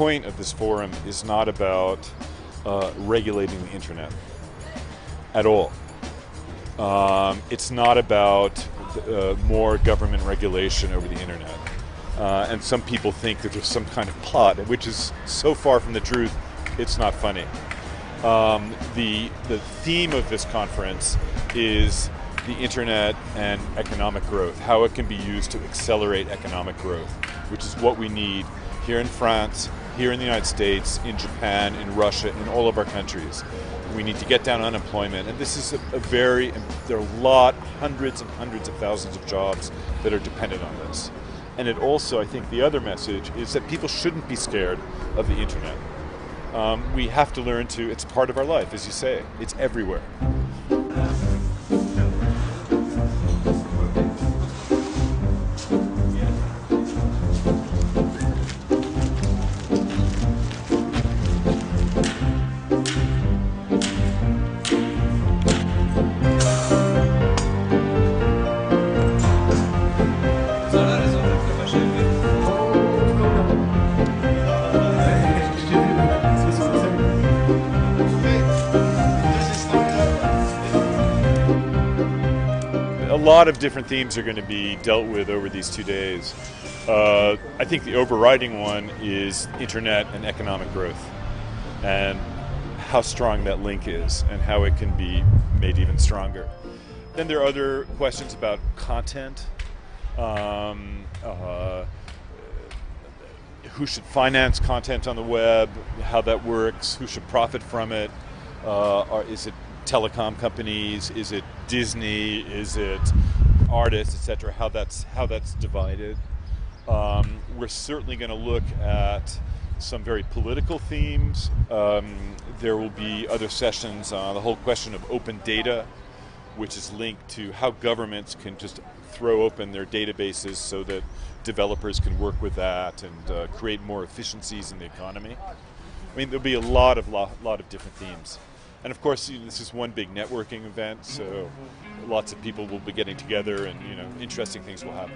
point of this forum is not about regulating the internet at all. It's not about more government regulation over the internet. And some people think that there's some kind of plot, which is so far from the truth, it's not funny. The theme of this conference is the internet and economic growth, how it can be used to accelerate economic growth, which is what we need here in France, here in the United States, in Japan, in Russia, in all of our countries. We need to get down unemployment, and this is there are hundreds and hundreds of thousands of jobs that are dependent on this. And it also, I think the other message is that people shouldn't be scared of the internet. We have to learn to, it's part of our life, as you say, it's everywhere. A lot of different themes are going to be dealt with over these 2 days. I think the overriding one is internet and economic growth, and how strong that link is and how it can be made even stronger. Then there are other questions about content, who should finance content on the web, how that works, who should profit from it, is it telecom companies, is it Disney, is it artists, etc., how that's divided. We're certainly going to look at some very political themes. There will be other sessions on the whole question of open data, which is linked to how governments can just throw open their databases so that developers can work with that and create more efficiencies in the economy. I mean, there'll be a lot of different themes. And of course, this is one big networking event, so lots of people will be getting together, and interesting things will happen.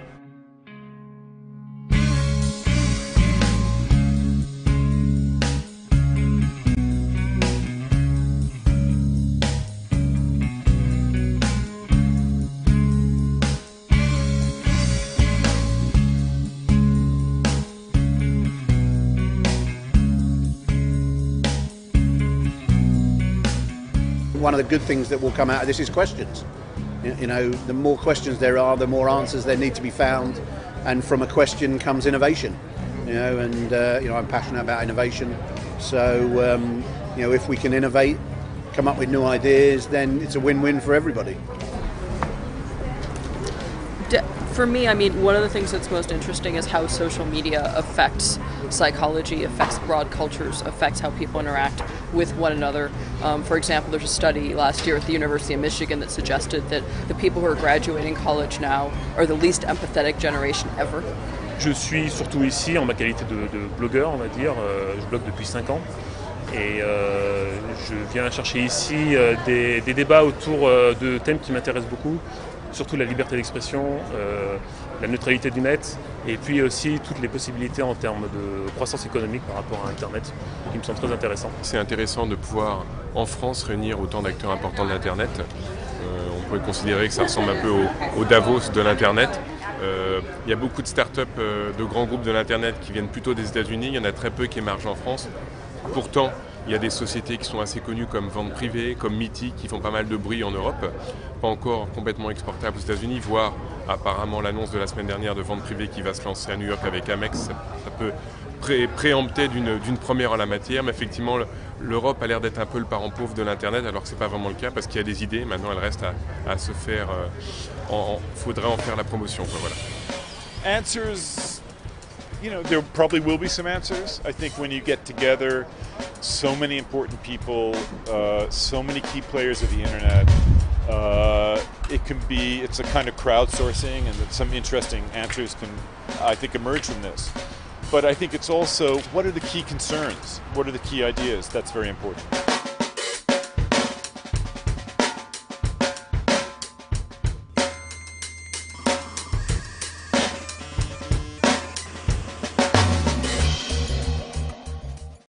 One of the good things that will come out of this is questions. The more questions there are, the more answers there need to be found, and from a question comes innovation. I'm passionate about innovation, so if we can innovate, come up with new ideas, then it's a win-win for everybody. For me, I mean, one of the things that's most interesting is how social media affects psychology, affects broad cultures, affects how people interact with one another. For example, there's a study last year at the University of Michigan that suggested that the people who are graduating college now are the least empathetic generation ever. Je suis surtout ici en ma qualité de blogueur, on va dire. Je blogue depuis 5 ans. Et je viens chercher ici des débats autour de thèmes qui m'intéressent beaucoup, surtout la liberté d'expression, la neutralité du net, et puis aussi toutes les possibilités en termes de croissance économique par rapport à Internet, qui me sont très intéressants. C'est intéressant de pouvoir, en France, réunir autant d'acteurs importants de l'Internet. On pourrait considérer que ça ressemble un peu au Davos de l'Internet. Il y a beaucoup de startups, de grands groupes de l'Internet qui viennent plutôt des États-Unis. Il y en a très peu qui émergent en France. Pourtant, il y a des sociétés qui sont assez connues comme Vente Privée, comme Mythique, qui font pas mal de bruit en Europe. Pas encore complètement exportables aux États-Unis, voire apparemment l'annonce de la semaine dernière de Vente Privée qui va se lancer à New York avec Amex. Ça peut préempter d'une première en la matière, mais effectivement l'Europe a l'air d'être un peu le parent pauvre de l'Internet, alors que c'est pas vraiment le cas parce qu'il y a des idées. Maintenant, elles restent à se faire. Faudrait en faire la promotion, quoi, voilà. Answers. There probably will be some answers. I think when you get together so many important people, so many key players of the internet, it's a kind of crowdsourcing, and that some interesting answers can, I think, emerge from this. But I think it's also, what are the key concerns? What are the key ideas? That's very important.